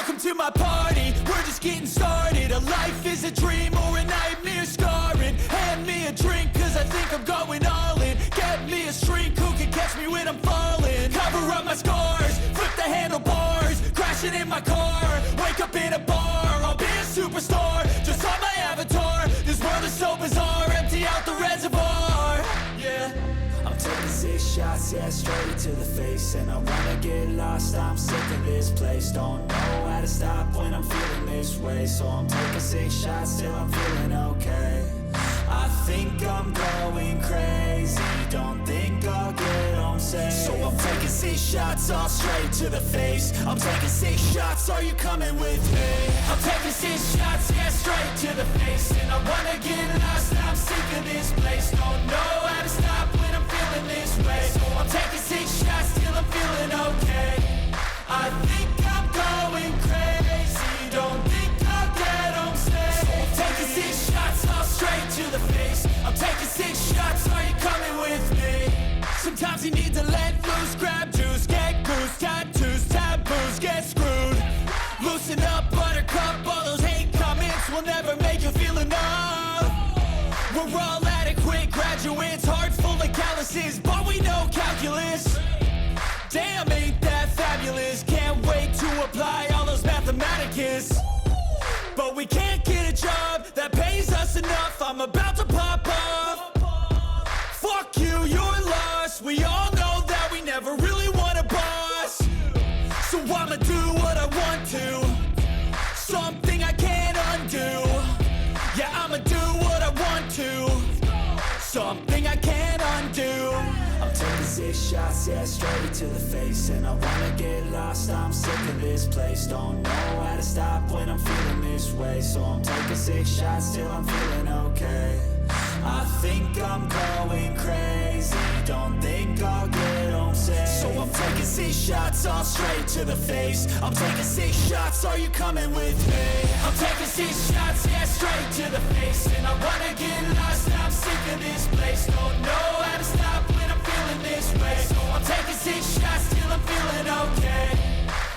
Welcome to my party, we're just getting started. A life is a dream or a nightmare scarring. Hand me a drink cause I think I'm going all in. Get me a shrink who can catch me when I'm falling. Cover up my scars, flip the handlebars. Crashing in my car, wake up in a bar. I'll be a superstar, just on my avatar. This world is so bizarre, empty out the reservoir. Yeah, I'm taking 6 shots, yeah, straight to the face. And I wanna get lost, I'm sick of this place. Don't know how to stop when I'm feeling this way. So I'm taking 6 shots till I'm feeling okay. I think I'm going crazy, don't think I'll get home safe. So I'm taking 6 shots, all straight to the face. I'm taking 6 shots, are you coming with me? I'm taking 6 shots, yeah, straight to the face. And I wanna get lost, I'm sick of this place. Don't know how to stop when I'm feeling this way. So I'm taking 6 shots till I'm feeling okay. I think I'm going crazy, don't think I'll get home safe. So I'm taking 6 shots, all straight to the face. I'm taking 6 shots, are you coming with me? Sometimes you need to let loose, grab juice, get goose, tattoos, taboos, get screwed. Loosen up, buttercup, all those hate comments will never make you feel enough. We're all adequate graduates, heart full of calluses, but we know calculus. Damn, ain't that fabulous? Can't wait to apply all those mathematicus. But we can't get a job that pays us enough. I'm about to pop off. Fuck you, you're lost. We all know that we never really want a boss. So I'ma do what I want to, something I can't undo. Yeah, I'ma do what I want to, something I can't undo. I'm taking 6 shots, yeah, straight to the face. And I wanna get lost, I'm sick of this place. Don't know how to stop when I'm feeling this way. So I'm taking 6 shots till I'm feeling okay. I think I'm going crazy, don't think I'll get home safe. So I'm taking 6 shots, all straight to the face. I'm taking 6 shots, are you coming with me? I'm taking 6 shots, yeah, straight to the face. And I wanna get lost, I'm sick of this place. Don't know how to stop when I'm feeling this way. So I'm taking 6 shots till I'm feeling okay.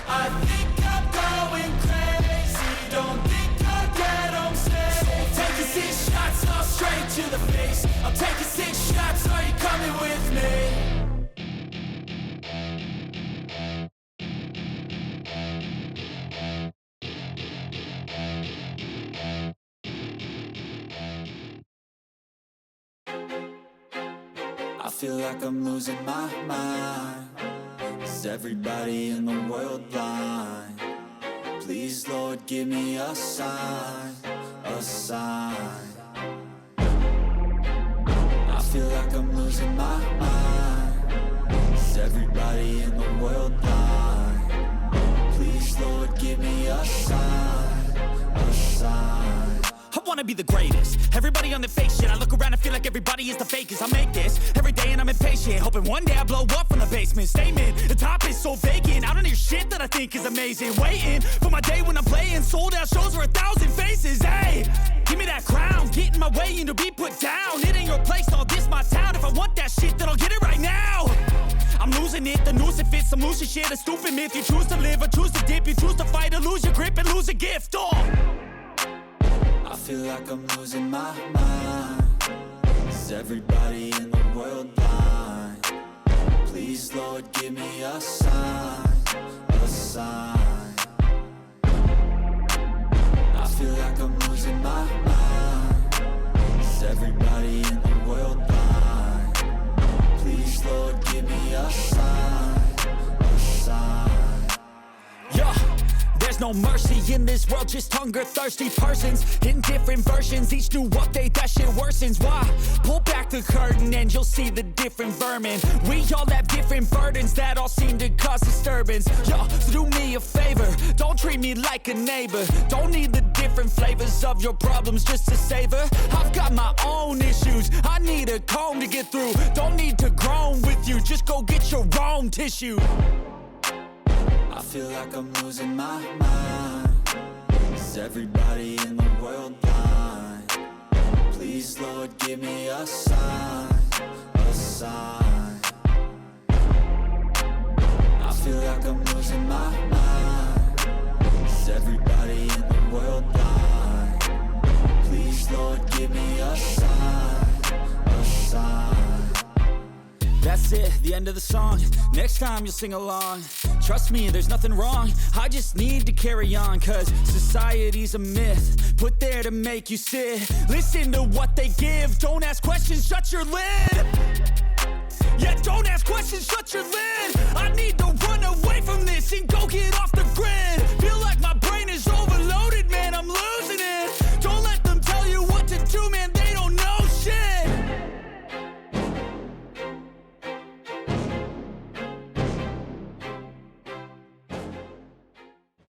I think I'm going crazy, don't think I'll get home safe. So I'm taking 6 shots, all straight to the face. I'm taking 6 shots, are you coming with me? I feel like I'm losing my mind. Is everybody in the world blind? Please, Lord, give me a sign, a sign. I feel like I'm losing my mind. Is everybody in the world blind? Please, Lord, give me a sign, a sign. I wanna be the greatest. Everybody on the fake shit. I look around and feel like everybody is the fakest. I make this every day and I'm impatient, hoping one day I blow up from the basement. Statement, the top is so vacant. I don't hear shit that I think is amazing. Waiting for my day when I'm playing sold out shows for 1,000 faces. Hey, give me that crown, get in my way and to be put down. It ain't your place, all this my town. If I want that shit, then I'll get it right now. I'm losing it, the noose it fits. I'm losing shit, a stupid myth. You choose to live or choose to dip. You choose to fight or lose your grip and lose a gift. I feel like I'm losing my mind. Is everybody in the world blind? Please, Lord, give me a sign, a sign. I feel like I'm losing my mind. Is everybody in the world blind? Please, Lord, give me a sign, a sign. Yeah. There's no mercy in this world, just hunger-thirsty persons in different versions. Each new update, that shit worsens. Why? Pull back the curtain and you'll see the different vermin. We all have different burdens that all seem to cause disturbance. Yo, so do me a favor, don't treat me like a neighbor. Don't need the different flavors of your problems just to savor. I've got my own issues, I need a comb to get through. Don't need to groan with you, just go get your own tissue. I feel like I'm losing my mind. Is everybody in the world blind? Please, Lord, give me a sign, a sign. I feel like I'm losing my mind. Is Is everybody in the world blind? Please, Lord, give me a sign, a sign. That's it, the end of the song. Next time you'll sing along. Trust me, there's nothing wrong. I just need to carry on, cause society's a myth put there to make you sit. Listen to what they give. Don't ask questions, shut your lid. Yeah, don't ask questions, shut your lid. I need to run away from this and go get off the